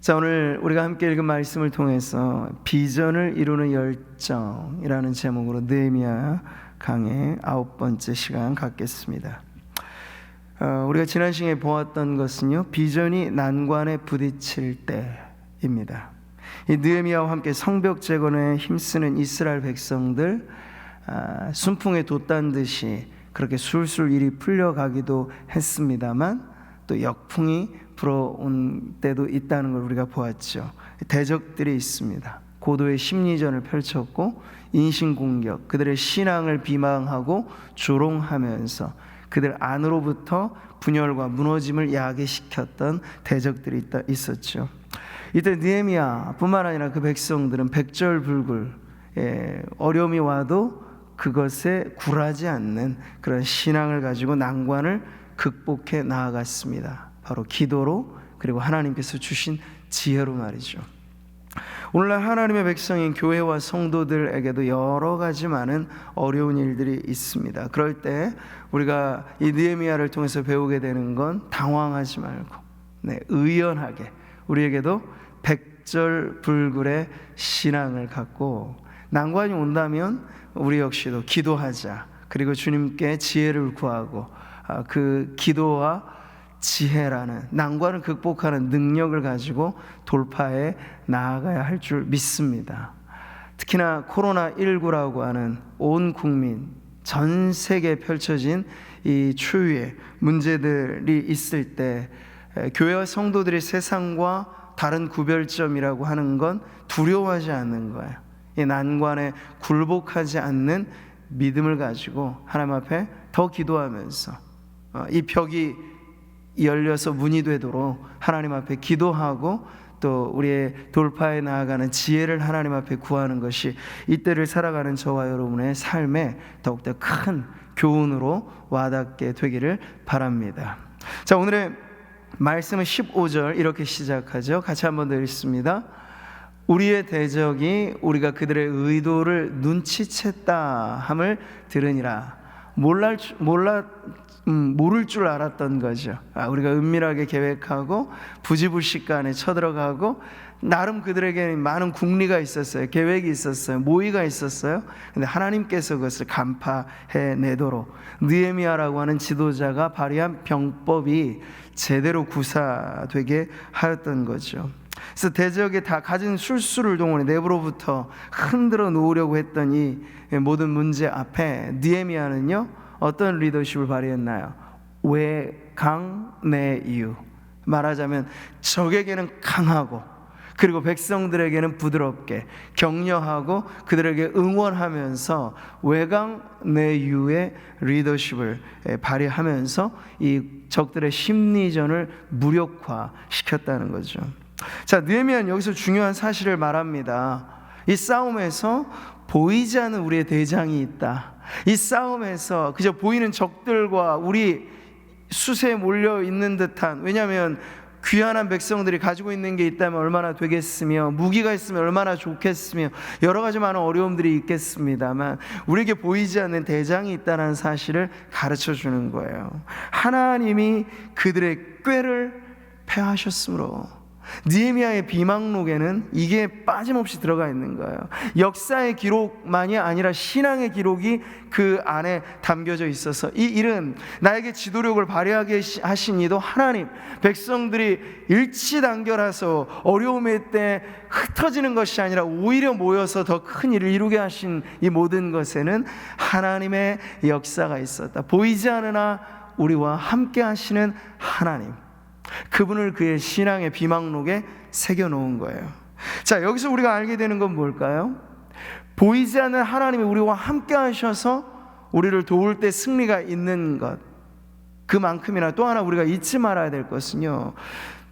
자, 오늘 우리가 함께 읽은 말씀을 통해서 비전을 이루는 열정이라는 제목으로 느헤미야 강의 9번째 시간 갖겠습니다. 우리가 지난 시간에 보았던 것은요, 비전이 난관에 부딪힐 때입니다. 이 느헤미야와 함께 성벽 재건에 힘쓰는 이스라엘 백성들, 순풍에 돛단 듯이 그렇게 술술 일이 풀려가기도 했습니다만 또 역풍이 불어온 때도 있다는 걸 우리가 보았죠. 대적들이 있습니다. 고도의 심리전을 펼쳤고 인신공격, 그들의 신앙을 비방하고 조롱하면서 그들 안으로부터 분열과 무너짐을 야기시켰던 대적들이 있었죠. 이때 느헤미야뿐만 아니라 그 백성들은 백절불굴, 어려움이 와도 그것에 굴하지 않는 그런 신앙을 가지고 난관을 극복해 나아갔습니다. 바로 기도로, 그리고 하나님께서 주신 지혜로 말이죠. 오늘날 하나님의 백성인 교회와 성도들에게도 여러 가지 많은 어려운 일들이 있습니다. 그럴 때 우리가 이 느헤미야를 통해서 배우게 되는 건 당황하지 말고 의연하게 우리에게도 백절불굴의 신앙을 갖고 난관이 온다면 우리 역시도 기도하자. 그리고 주님께 지혜를 구하고 그 기도와 지혜라는 난관을 극복하는 능력을 가지고 돌파해 나아가야 할 줄 믿습니다. 특히나 코로나19라고 하는 온 국민, 전 세계에 펼쳐진 이 추위의 문제들이 있을 때 교회와 성도들이 세상과 다른 구별점이라고 하는 건 두려워하지 않는 거예요. 이 난관에 굴복하지 않는 믿음을 가지고 하나님 앞에 더 기도하면서 이 벽이 열려서 문이 되도록 하나님 앞에 기도하고 또 우리의 돌파에 나아가는 지혜를 하나님 앞에 구하는 것이 이때를 살아가는 저와 여러분의 삶에 더욱더 큰 교훈으로 와닿게 되기를 바랍니다. 자, 오늘의 말씀은 15절 이렇게 시작하죠. 같이 한번 더 읽습니다. 우리의 대적이 우리가 그들의 의도를 눈치챘다 함을 들으니라. 모를 줄 알았던 거죠. 우리가 은밀하게 계획하고 부지불식간에 쳐들어가고 나름 그들에게 많은 궁리가 있었어요. 계획이 있었어요. 모의가 있었어요. 근데 하나님께서 그것을 간파해내도록 느헤미야라고 하는 지도자가 발휘한 병법이 제대로 구사되게 하였던 거죠. 그래서 대적이 다 가진 술수를 동원해 내부로부터 흔들어 놓으려고 했던 이 모든 문제 앞에 느헤미야는요, 어떤 리더십을 발휘했나요? 외강내유. 말하자면 적에게는 강하고 그리고 백성들에게는 부드럽게 격려하고 그들에게 응원하면서 외강내유의 리더십을 발휘하면서 이 적들의 심리전을 무력화시켰다는 거죠. 자, 느헤미야는 여기서 중요한 사실을 말합니다. 이 싸움에서 보이지 않는 우리의 대장이 있다. 이 싸움에서 그저 보이는 적들과 우리 수세에 몰려 있는 듯한, 왜냐하면 귀한한 백성들이 가지고 있는 게 있다면 얼마나 되겠으며 무기가 있으면 얼마나 좋겠으며 여러 가지 많은 어려움들이 있겠습니다만 우리에게 보이지 않는 대장이 있다는 사실을 가르쳐 주는 거예요. 하나님이 그들의 꾀를 패하셨으므로 느헤미야의 비망록에는 이게 빠짐없이 들어가 있는 거예요. 역사의 기록만이 아니라 신앙의 기록이 그 안에 담겨져 있어서 이 일은 나에게 지도력을 발휘하게 하신 이도 하나님, 백성들이 일치단결해서 어려움의 때 흩어지는 것이 아니라 오히려 모여서 더 큰 일을 이루게 하신 이 모든 것에는 하나님의 역사가 있었다. 보이지 않으나 우리와 함께 하시는 하나님, 그분을 그의 신앙의 비망록에 새겨놓은 거예요. 자, 여기서 우리가 알게 되는 건 뭘까요? 보이지 않는 하나님이 우리와 함께 하셔서 우리를 도울 때 승리가 있는 것, 그만큼이나 또 하나 우리가 잊지 말아야 될 것은요,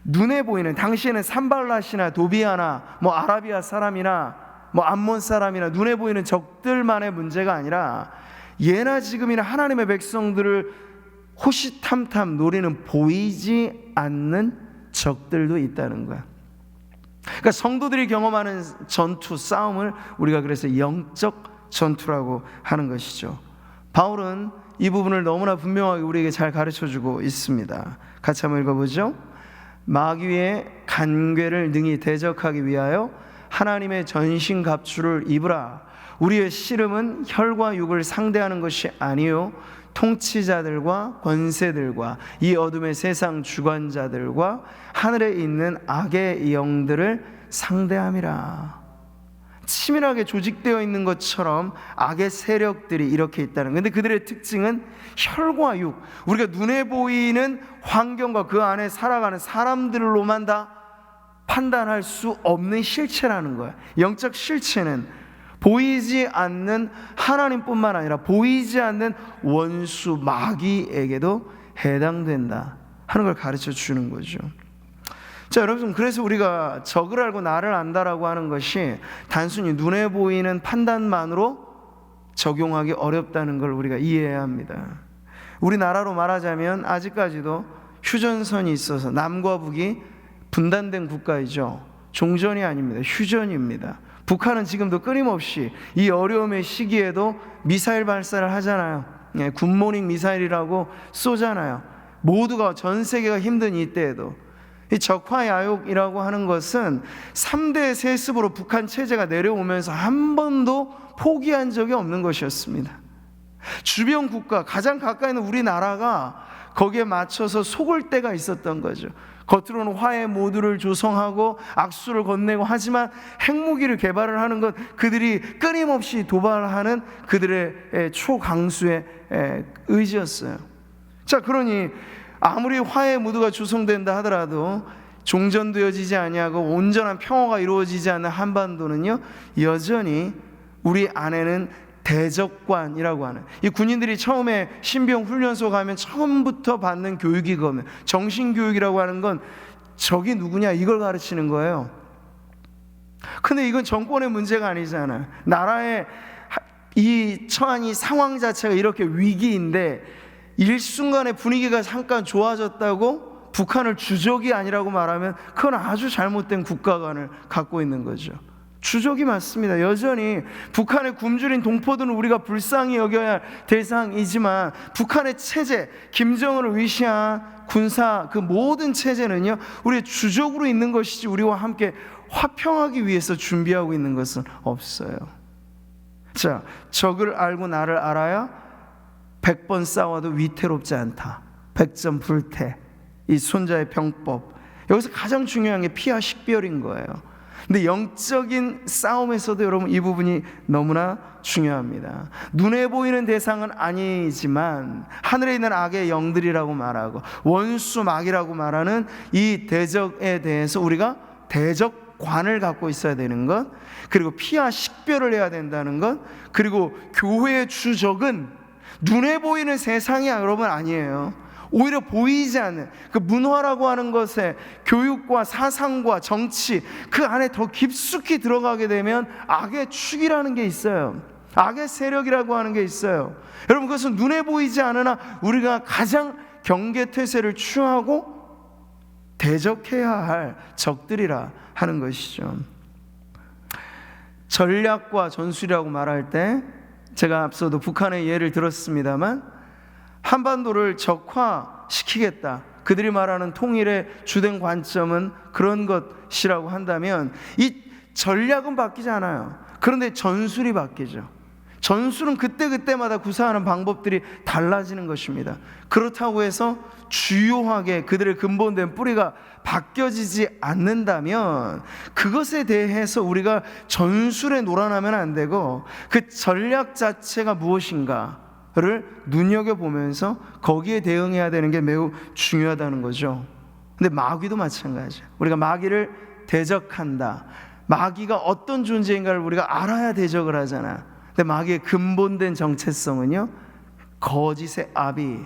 눈에 보이는, 당시에는 산발랏이나 도비아나 아라비아 사람이나 암몬 사람이나 눈에 보이는 적들만의 문제가 아니라 예나 지금이나 하나님의 백성들을 호시탐탐 노리는 보이지 않는 적들도 있다는 거야. 그러니까 성도들이 경험하는 전투, 싸움을 우리가 그래서 영적 전투라고 하는 것이죠. 바울은 이 부분을 너무나 분명하게 우리에게 잘 가르쳐주고 있습니다. 같이 한번 읽어보죠. 마귀의 간궤를 능히 대적하기 위하여 하나님의 전신갑주를 입으라. 우리의 씨름은 혈과 육을 상대하는 것이 아니요 통치자들과 권세들과 이 어둠의 세상 주관자들과 하늘에 있는 악의 영들을 상대함이라. 치밀하게 조직되어 있는 것처럼 악의 세력들이 이렇게 있다는 건데, 그들의 특징은 혈과 육, 우리가 눈에 보이는 환경과 그 안에 살아가는 사람들로만 다 판단할 수 없는 실체라는 거예요. 영적 실체는 보이지 않는 하나님뿐만 아니라 보이지 않는 원수 마귀에게도 해당된다 하는 걸 가르쳐 주는 거죠. 자, 여러분, 그래서 우리가 적을 알고 나를 안다라고 하는 것이 단순히 눈에 보이는 판단만으로 적용하기 어렵다는 걸 우리가 이해해야 합니다. 우리나라로 말하자면 아직까지도 휴전선이 있어서 남과 북이 분단된 국가이죠. 종전이 아닙니다. 휴전입니다. 북한은 지금도 끊임없이 이 어려움의 시기에도 미사일 발사를 하잖아요. 굿모닝 미사일이라고 쏘잖아요. 모두가, 전 세계가 힘든 이때에도. 이 적화야욕이라고 하는 것은 3대 세습으로 북한 체제가 내려오면서 한 번도 포기한 적이 없는 것이었습니다. 주변 국가, 가장 가까이 있는 우리나라가 거기에 맞춰서 속을 때가 있었던 거죠. 겉으로는 화해 모드를 조성하고 악수를 건네고 하지만 핵무기를 개발을 하는 것, 그들이 끊임없이 도발하는 그들의 초강수의 의지였어요. 자, 그러니 아무리 화해 무드가 조성된다 하더라도 종전되어지지 아니하고 온전한 평화가 이루어지지 않는 한반도는요, 여전히 우리 안에는 대적관이라고 하는, 이 군인들이 처음에 신병 훈련소 가면 처음부터 받는 교육이 그거면 정신교육이라고 하는 건 적이 누구냐 이걸 가르치는 거예요. 근데 이건 정권의 문제가 아니잖아요. 나라의 이 처한 이 상황 자체가 이렇게 위기인데 일순간에 분위기가 잠깐 좋아졌다고 북한을 주적이 아니라고 말하면 그건 아주 잘못된 국가관을 갖고 있는 거죠. 주적이 맞습니다. 여전히 북한의 굶주린 동포들은 우리가 불쌍히 여겨야 할 대상이지만 북한의 체제, 김정은을 위시한 군사 그 모든 체제는요, 우리의 주적으로 있는 것이지 우리와 함께 화평하기 위해서 준비하고 있는 것은 없어요. 자, 적을 알고 나를 알아야 100번 싸워도 위태롭지 않다. 백전불태, 이 손자의 병법. 여기서 가장 중요한 게 피와 식별인 거예요. 근데 영적인 싸움에서도 여러분 이 부분이 너무나 중요합니다. 눈에 보이는 대상은 아니지만 하늘에 있는 악의 영들이라고 말하고 원수 마귀라고 말하는 이 대적에 대해서 우리가 대적관을 갖고 있어야 되는 것, 그리고 피와 식별을 해야 된다는 것, 그리고 교회의 주적은 눈에 보이는 세상이 여러분 아니에요. 오히려 보이지 않는 그 문화라고 하는 것에 교육과 사상과 정치 그 안에 더 깊숙이 들어가게 되면 악의 축이라는 게 있어요. 악의 세력이라고 하는 게 있어요. 여러분, 그것은 눈에 보이지 않으나 우리가 가장 경계태세를 취하고 대적해야 할 적들이라 하는 것이죠. 전략과 전술이라고 말할 때 제가 앞서도 북한의 예를 들었습니다만 한반도를 적화시키겠다, 그들이 말하는 통일의 주된 관점은 그런 것이라고 한다면 이 전략은 바뀌지 않아요. 그런데 전술이 바뀌죠. 전술은 그때그때마다 구사하는 방법들이 달라지는 것입니다. 그렇다고 해서 주요하게 그들의 근본된 뿌리가 바뀌어지지 않는다면 그것에 대해서 우리가 전술에 놀아나면 안 되고 그 전략 자체가 무엇인가를 눈여겨보면서 거기에 대응해야 되는 게 매우 중요하다는 거죠. 근데 마귀도 마찬가지예요. 우리가 마귀를 대적한다. 마귀가 어떤 존재인가를 우리가 알아야 대적을 하잖아. 근데 마귀의 근본된 정체성은요, 거짓의 아비,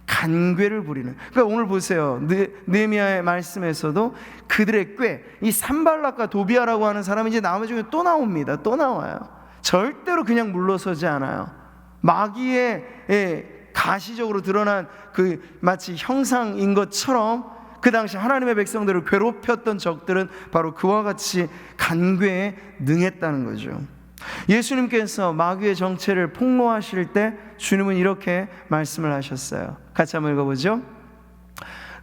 간궤를 부리는. 그러니까 오늘 보세요. 느헤미야의 말씀에서도 그들의 꾀, 이 산발락과 도비아라고 하는 사람이 이제 나머지 또 나옵니다. 또 나와요. 절대로 그냥 물러서지 않아요. 마귀의 가시적으로 드러난 그 마치 형상인 것처럼 그 당시 하나님의 백성들을 괴롭혔던 적들은 바로 그와 같이 간궤에 능했다는 거죠. 예수님께서 마귀의 정체를 폭로하실 때 주님은 이렇게 말씀을 하셨어요. 같이 한번 읽어보죠.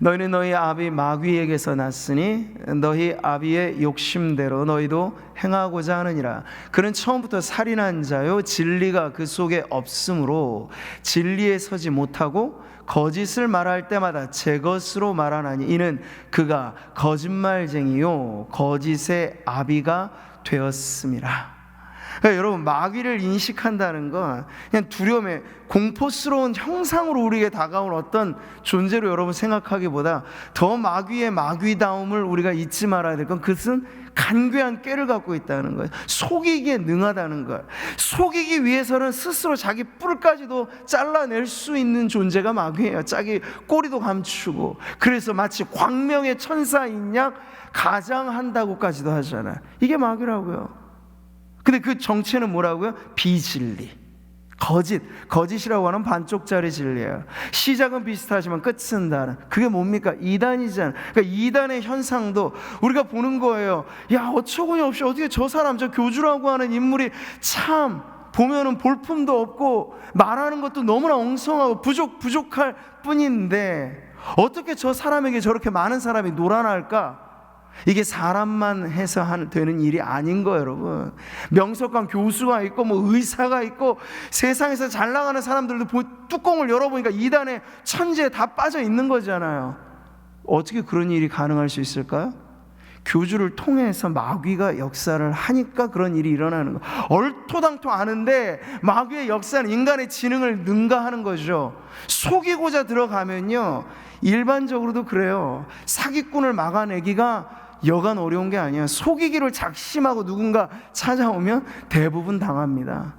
너희는 너희 아비 마귀에게서 났으니 너희 아비의 욕심대로 너희도 행하고자 하느니라. 그는 처음부터 살인한 자요 진리가 그 속에 없으므로 진리에 서지 못하고 거짓을 말할 때마다 제 것으로 말하나니 이는 그가 거짓말쟁이요 거짓의 아비가 되었음이라. 그러니까 여러분, 마귀를 인식한다는 건 그냥 두려움에 공포스러운 형상으로 우리에게 다가온 어떤 존재로 여러분 생각하기보다 더 마귀의 마귀다움을 우리가 잊지 말아야 될 건 그것은 간괴한 꾀를 갖고 있다는 거예요. 속이기에 능하다는 거예요. 속이기 위해서는 스스로 자기 뿔까지도 잘라낼 수 있는 존재가 마귀예요. 자기 꼬리도 감추고, 그래서 마치 광명의 천사인 양 가장한다고까지도 하잖아요. 이게 마귀라고요. 근데 그 정체는 뭐라고요? 비진리, 거짓이라고 하는 반쪽짜리 진리예요. 시작은 비슷하지만 끝은 다른. 그게 뭡니까? 이단이잖아요. 그러니까 이단의 현상도 우리가 보는 거예요. 야, 어처구니 없이 어떻게 저 사람, 저 교주라고 하는 인물이 참 보면은 볼품도 없고 말하는 것도 너무나 엉성하고 부족할 뿐인데 어떻게 저 사람에게 저렇게 많은 사람이 놀아날까? 이게 사람만 해서 되는 일이 아닌 거예요, 여러분. 명석관 교수가 있고 의사가 있고 세상에서 잘 나가는 사람들도 뚜껑을 열어보니까 이단의 천재에 다 빠져 있는 거잖아요. 어떻게 그런 일이 가능할 수 있을까요? 교주를 통해서 마귀가 역사를 하니까 그런 일이 일어나는 거예요. 얼토당토 아는데 마귀의 역사는 인간의 지능을 능가하는 거죠. 속이고자 들어가면요, 일반적으로도 그래요. 사기꾼을 막아내기가 여간 어려운 게 아니야. 속이기를 작심하고 누군가 찾아오면 대부분 당합니다.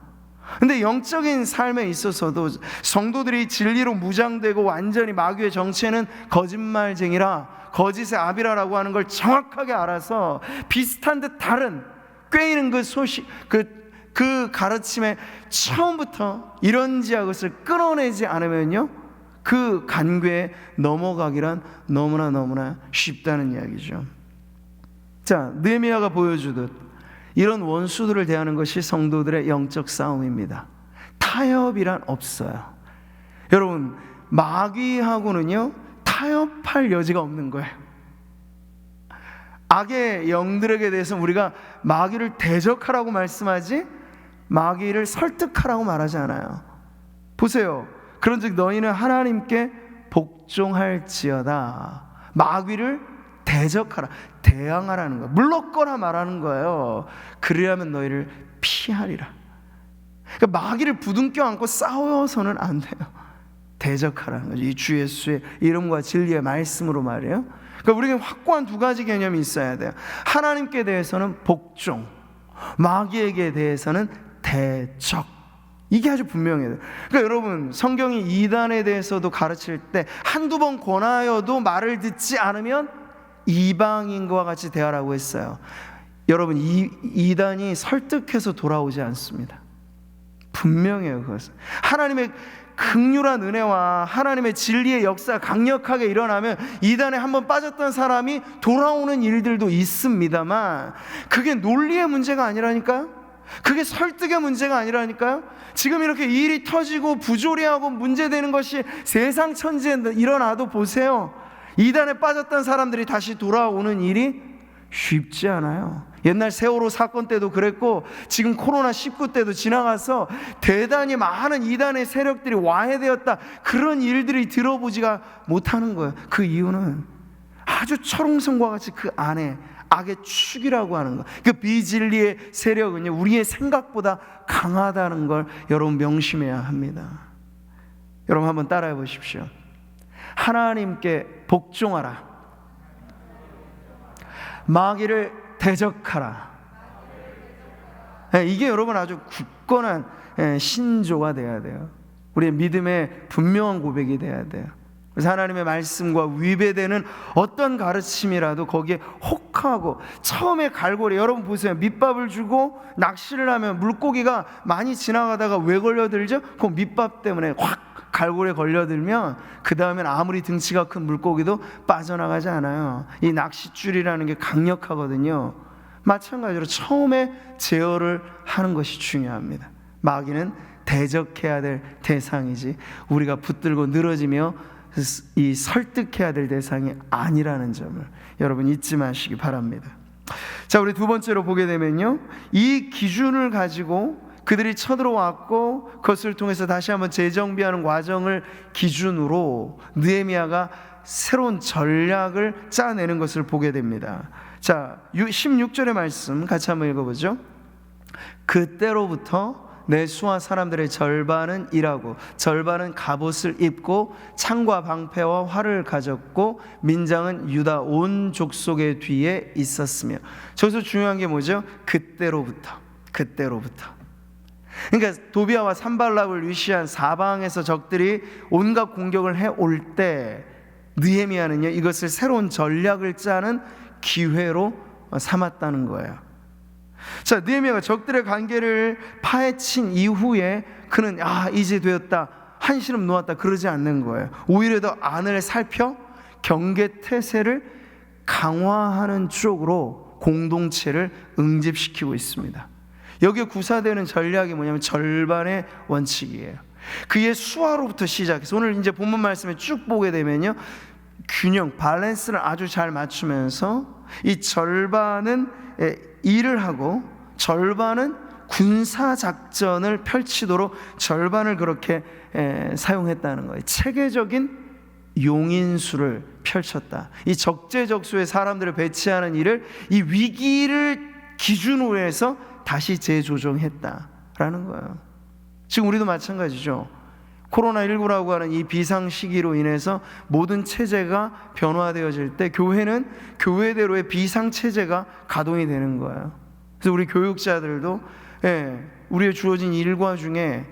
근데 영적인 삶에 있어서도 성도들이 진리로 무장되고 완전히 마귀의 정체는 거짓말쟁이라, 거짓의 아비라라고 하는 걸 정확하게 알아서 비슷한 듯 다른 꿰이는 그 소식, 그 가르침에 처음부터 이런지하 것을 끊어내지 않으면요, 그 간괴에 넘어가기란 너무나 쉽다는 이야기죠. 자, 느헤미야가 보여주듯 이런 원수들을 대하는 것이 성도들의 영적 싸움입니다. 타협이란 없어요. 여러분, 마귀하고는요 타협할 여지가 없는 거예요. 악의 영들에게 대해서 우리가 마귀를 대적하라고 말씀하지 마귀를 설득하라고 말하지 않아요. 보세요. 그런즉 너희는 하나님께 복종할지어다. 마귀를 대적하라, 대항하라는 거예요. 물러거라 말하는 거예요. 그리하면 너희를 피하리라. 그러니까 마귀를 부둥켜 안고 싸워서는 안 돼요. 대적하라는 거죠. 이 주 예수의 이름과 진리의 말씀으로 말이에요. 그러니까 우리에게 확고한 두 가지 개념이 있어야 돼요. 하나님께 대해서는 복종, 마귀에게 대해서는 대적. 이게 아주 분명해요. 그러니까 여러분, 성경이 이단에 대해서도 가르칠 때 한두 번 권하여도 말을 듣지 않으면 이방인과 같이 대하라고 했어요. 여러분, 이단이 설득해서 돌아오지 않습니다. 분명해요. 그것은 하나님의 긍휼한 은혜와 하나님의 진리의 역사가 강력하게 일어나면 이단에 한번 빠졌던 사람이 돌아오는 일들도 있습니다만, 그게 논리의 문제가 아니라니까요. 그게 설득의 문제가 아니라니까요. 지금 이렇게 일이 터지고 부조리하고 문제되는 것이 세상 천지에 일어나도 보세요. 이단에 빠졌던 사람들이 다시 돌아오는 일이 쉽지 않아요. 옛날 세월호 사건 때도 그랬고 지금 코로나19 때도 지나가서 대단히 많은 이단의 세력들이 와해되었다, 그런 일들이 들어보지가 못하는 거예요. 그 이유는 아주 철옹성과 같이 그 안에 악의 축이라고 하는 것, 그 비진리의 세력은요 우리의 생각보다 강하다는 걸 여러분 명심해야 합니다. 여러분 한번 따라해 보십시오. 하나님께 복종하라, 마귀를 대적하라. 이게 여러분 아주 굳건한 신조가 돼야 돼요. 우리의 믿음의 분명한 고백이 돼야 돼요. 그래서 하나님의 말씀과 위배되는 어떤 가르침이라도 거기에 혹하고, 처음에 갈고리, 여러분 보세요. 밑밥을 주고 낚시를 하면 물고기가 많이 지나가다가 왜 걸려들죠? 그 밑밥 때문에 확 갈고리에 걸려들면 그 다음엔 아무리 등치가 큰 물고기도 빠져나가지 않아요. 이 낚싯줄이라는 게 강력하거든요. 마찬가지로 처음에 제어를 하는 것이 중요합니다. 마귀는 대적해야 될 대상이지 우리가 붙들고 늘어지며 이 설득해야 될 대상이 아니라는 점을 여러분 잊지 마시기 바랍니다. 자, 우리 두 번째로 보게 되면요, 이 기준을 가지고 그들이 쳐들어왔고 그것을 통해서 다시 한번 재정비하는 과정을 기준으로 느헤미야가 새로운 전략을 짜내는 것을 보게 됩니다. 자, 16절의 말씀 같이 한번 읽어보죠. 그때로부터 내 수하 사람들의 절반은 일하고 절반은 갑옷을 입고 창과 방패와 활을 가졌고 민장은 유다 온 족속의 뒤에 있었으며. 저기서 중요한 게 뭐죠? 그때로부터. 그러니까 도비아와 산발락을 위시한 사방에서 적들이 온갖 공격을 해올 때 느헤미야는요, 이것을 새로운 전략을 짜는 기회로 삼았다는 거예요. 자, 느헤미야가 적들의 관계를 파헤친 이후에 그는 이제 되었다, 한시름 놓았다 그러지 않는 거예요. 오히려 더 안을 살펴 경계 태세를 강화하는 쪽으로 공동체를 응집시키고 있습니다. 여기에 구사되는 전략이 뭐냐면 절반의 원칙이에요. 그의 수화로부터 시작해서 오늘 이제 본문 말씀에 쭉 보게 되면요, 균형, 밸런스를 아주 잘 맞추면서 이 절반은 일을 하고 절반은 군사작전을 펼치도록 절반을 그렇게 사용했다는 거예요. 체계적인 용인수를 펼쳤다. 이 적재적소에 사람들을 배치하는 일을 이 위기를 기준으로 해서 다시 재조정했다라는 거예요. 지금 우리도 마찬가지죠. 코로나19라고 하는 이 비상 시기로 인해서 모든 체제가 변화되어질 때 교회는 교회대로의 비상 체제가 가동이 되는 거예요. 그래서 우리 교육자들도 우리의 주어진 일과 중에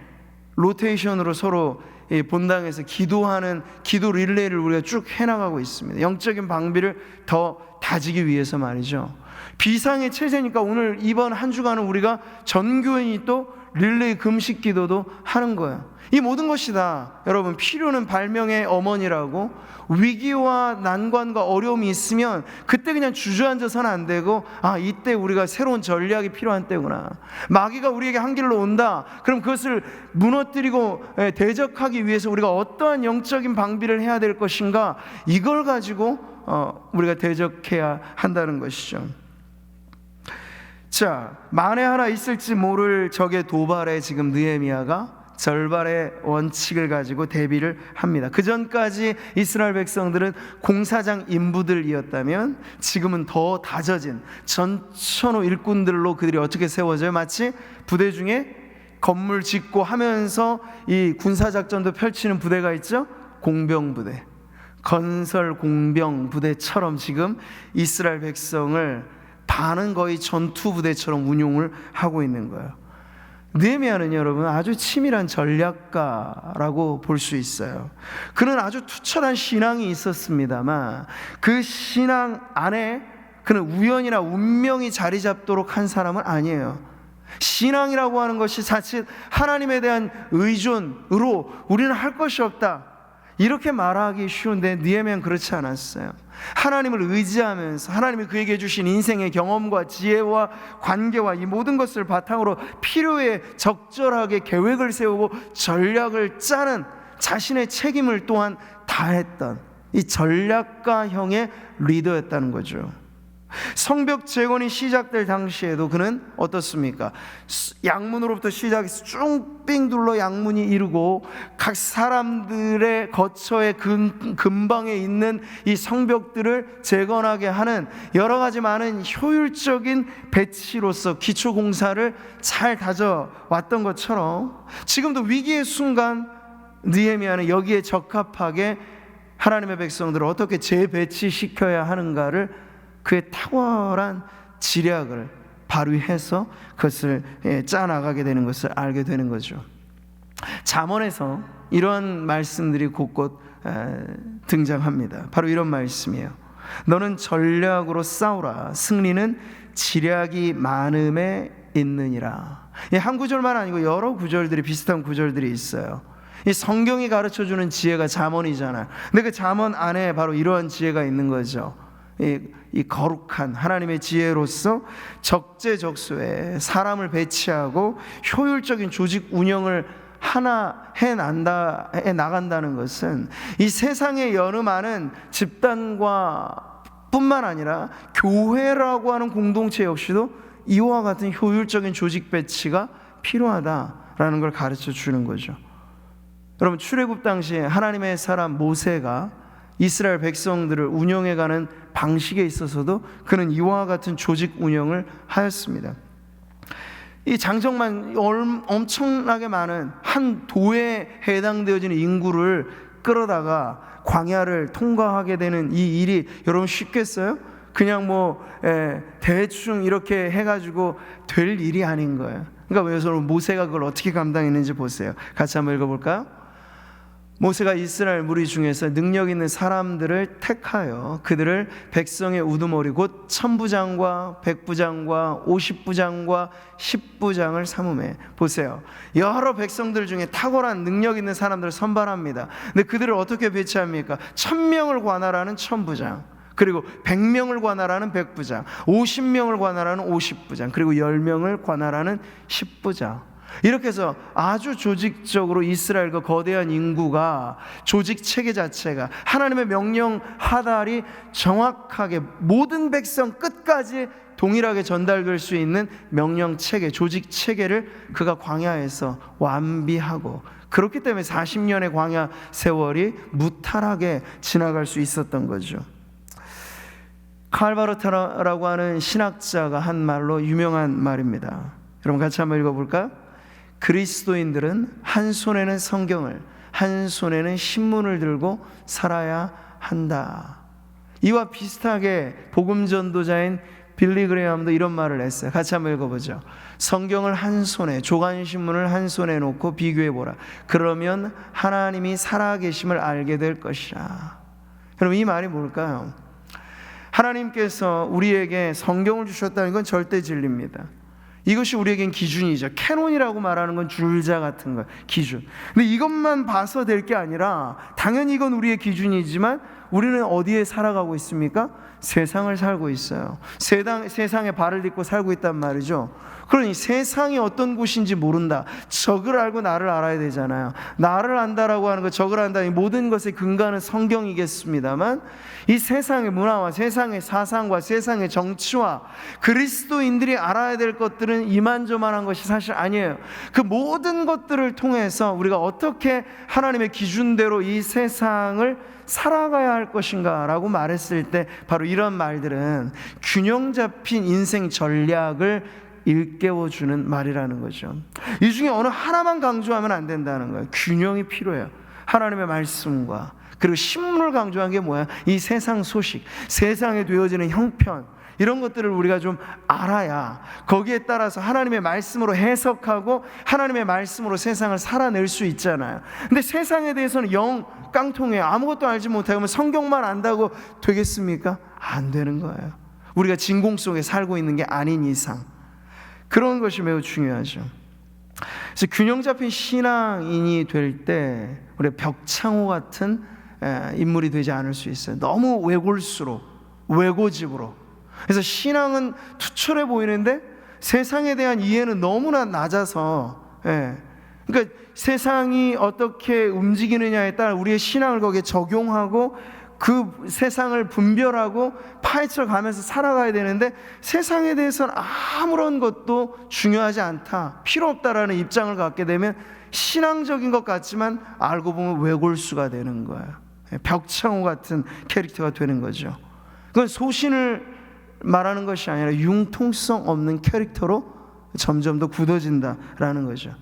로테이션으로 서로 본당에서 기도하는 기도 릴레이를 우리가 쭉 해나가고 있습니다. 영적인 방비를 더 다지기 위해서 말이죠. 비상의 체제니까 오늘 이번 한 주간은 우리가 전교인이 또 릴레이 금식 기도도 하는 거예요. 이 모든 것이 다 여러분 필요는 발명의 어머니라고, 위기와 난관과 어려움이 있으면 그때 그냥 주저앉아서는 안 되고 이때 우리가 새로운 전략이 필요한 때구나. 마귀가 우리에게 한 길로 온다. 그럼 그것을 무너뜨리고 대적하기 위해서 우리가 어떠한 영적인 방비를 해야 될 것인가, 이걸 가지고 우리가 대적해야 한다는 것이죠. 자, 만에 하나 있을지 모를 적의 도발에 지금 느헤미야가 절반의 원칙을 가지고 대비를 합니다. 그 전까지 이스라엘 백성들은 공사장 인부들이었다면 지금은 더 다져진 전천후 일꾼들로 그들이 어떻게 세워져요? 마치 부대 중에 건물 짓고 하면서 이 군사작전도 펼치는 부대가 있죠? 공병부대, 건설 공병부대처럼 지금 이스라엘 백성을 반은 거의 전투부대처럼 운용을 하고 있는 거예요. 느헤미야는 여러분 아주 치밀한 전략가라고 볼 수 있어요. 그는 아주 투철한 신앙이 있었습니다만 그 신앙 안에 그는 우연이나 운명이 자리 잡도록 한 사람은 아니에요. 신앙이라고 하는 것이 자칫 하나님에 대한 의존으로 우리는 할 것이 없다 이렇게 말하기 쉬운데 느헤미야는 그렇지 않았어요. 하나님을 의지하면서 하나님이 그에게 주신 인생의 경험과 지혜와 관계와 이 모든 것을 바탕으로 필요에 적절하게 계획을 세우고 전략을 짜는 자신의 책임을 또한 다했던 이 전략가형의 리더였다는 거죠. 성벽 재건이 시작될 당시에도 그는 어떻습니까? 양문으로부터 시작해서 쭉 둘러 양문이 이루고 각 사람들의 거처의 근방에 있는 이 성벽들을 재건하게 하는 여러 가지 많은 효율적인 배치로서 기초 공사를 잘 다져왔던 것처럼 지금도 위기의 순간 느헤미야는 여기에 적합하게 하나님의 백성들을 어떻게 재배치시켜야 하는가를 그의 탁월한 지략을 발휘해서 그것을 짜나가게 되는 것을 알게 되는 거죠. 잠언에서 이런 말씀들이 곳곳 등장합니다. 바로 이런 말씀이에요. 너는 전략으로 싸우라. 승리는 지략이 많음에 있느니라. 한 구절만 아니고 여러 구절들이 비슷한 구절들이 있어요. 이 성경이 가르쳐주는 지혜가 잠언이잖아요. 근데 그 잠언 안에 바로 이러한 지혜가 있는 거죠. 이 거룩한 하나님의 지혜로서 적재적소에 사람을 배치하고 효율적인 조직 운영을 하나 해 나간다는 것은 이 세상에 여느 많은 집단과 뿐만 아니라 교회라고 하는 공동체 역시도 이와 같은 효율적인 조직 배치가 필요하다라는 걸 가르쳐 주는 거죠. 여러분, 출애굽 당시에 하나님의 사람 모세가 이스라엘 백성들을 운영해가는 방식에 있어서도 그는 이와 같은 조직 운영을 하였습니다. 이 장정만 엄청나게 많은 한 도에 해당되어지는 인구를 끌어다가 광야를 통과하게 되는 이 일이 여러분 쉽겠어요? 그냥 대충 이렇게 해가지고 될 일이 아닌 거예요. 그러니까 왜 모세가 그걸 어떻게 감당했는지 보세요. 같이 한번 읽어볼까요? 모세가 이스라엘 무리 중에서 능력 있는 사람들을 택하여 그들을 백성의 우두머리 곧 천부장과 백부장과 50부장과 10부장을 삼음해. 보세요, 여러 백성들 중에 탁월한 능력 있는 사람들을 선발합니다. 근데 그들을 어떻게 배치합니까? 1000명을 관할하는 천부장, 그리고 100명을 관할하는 백부장, 50명을 관할하는 50부장, 그리고 10명을 관할하는 10부장. 이렇게 해서 아주 조직적으로 이스라엘 그 거대한 인구가 조직 체계 자체가 하나님의 명령 하달이 정확하게 모든 백성 끝까지 동일하게 전달될 수 있는 명령 체계, 조직 체계를 그가 광야에서 완비하고, 그렇기 때문에 40년의 광야 세월이 무탈하게 지나갈 수 있었던 거죠. 칼바르타라고 하는 신학자가 한 말로 유명한 말입니다. 여러분 같이 한번 읽어볼까요? 그리스도인들은 한 손에는 성경을, 한 손에는 신문을 들고 살아야 한다. 이와 비슷하게 복음 전도자인 빌리 그레이엄도 이런 말을 했어요. 같이 한번 읽어보죠. 성경을 한 손에, 조간신문을 한 손에 놓고 비교해보라. 그러면 하나님이 살아계심을 알게 될 것이라. 여러분, 이 말이 뭘까요? 하나님께서 우리에게 성경을 주셨다는 건 절대 진리입니다. 이것이 우리에겐 기준이죠. 캐논이라고 말하는 건 줄자 같은 거, 기준. 근데 이것만 봐서 될 게 아니라, 당연히 이건 우리의 기준이지만 우리는 어디에 살아가고 있습니까? 세상을 살고 있어요. 세상에 발을 딛고 살고 있단 말이죠. 그러니 세상이 어떤 곳인지 모른다. 적을 알고 나를 알아야 되잖아요. 나를 안다라고 하는 것, 적을 안다, 이 모든 것의 근간은 성경이겠습니다만, 이 세상의 문화와 세상의 사상과 세상의 정치와 그리스도인들이 알아야 될 것들은 이만저만한 것이 사실 아니에요. 그 모든 것들을 통해서 우리가 어떻게 하나님의 기준대로 이 세상을 살아가야 할 것인가 라고 말했을 때, 바로 이런 말들은 균형 잡힌 인생 전략을 일깨워주는 말이라는 거죠. 이 중에 어느 하나만 강조하면 안 된다는 거예요. 균형이 필요해요. 하나님의 말씀과, 그리고 신문을 강조한 게 뭐야? 이 세상 소식, 세상에 되어지는 형편, 이런 것들을 우리가 좀 알아야 거기에 따라서 하나님의 말씀으로 해석하고 하나님의 말씀으로 세상을 살아낼 수 있잖아요. 근데 세상에 대해서는 영 깡통이에요. 아무것도 알지 못하면 성경만 안다고 되겠습니까? 안 되는 거예요. 우리가 진공 속에 살고 있는 게 아닌 이상 그런 것이 매우 중요하죠. 그래서 균형 잡힌 신앙인이 될 때 우리가 벽창호 같은 인물이 되지 않을 수 있어요. 너무 외골수로, 외고집으로. 그래서 신앙은 투철해 보이는데 세상에 대한 이해는 너무나 낮아서, 그러니까 세상이 어떻게 움직이느냐에 따라 우리의 신앙을 거기에 적용하고 그 세상을 분별하고 파헤쳐 가면서 살아가야 되는데, 세상에 대해서는 아무런 것도 중요하지 않다, 필요 없다라는 입장을 갖게 되면 신앙적인 것 같지만 알고 보면 외골수가 되는 거예요. 벽창호 같은 캐릭터가 되는 거죠. 그건 소신을 말하는 것이 아니라 융통성 없는 캐릭터로 점점 더 굳어진다라는 거죠.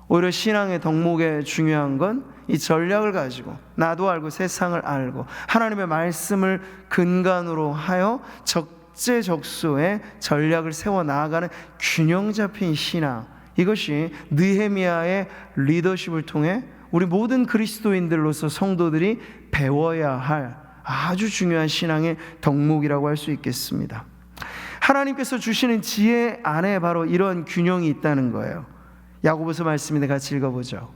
오히려 신앙의 덕목에 중요한 건 이 전략을 가지고 나도 알고 세상을 알고 하나님의 말씀을 근간으로 하여 적재적소의 전략을 세워 나아가는 균형 잡힌 신앙, 이것이 느헤미야의 리더십을 통해 우리 모든 그리스도인들로서 성도들이 배워야 할 아주 중요한 신앙의 덕목이라고 할 수 있겠습니다. 하나님께서 주시는 지혜 안에 바로 이런 균형이 있다는 거예요. 야고보서 말씀인데 같이 읽어보죠.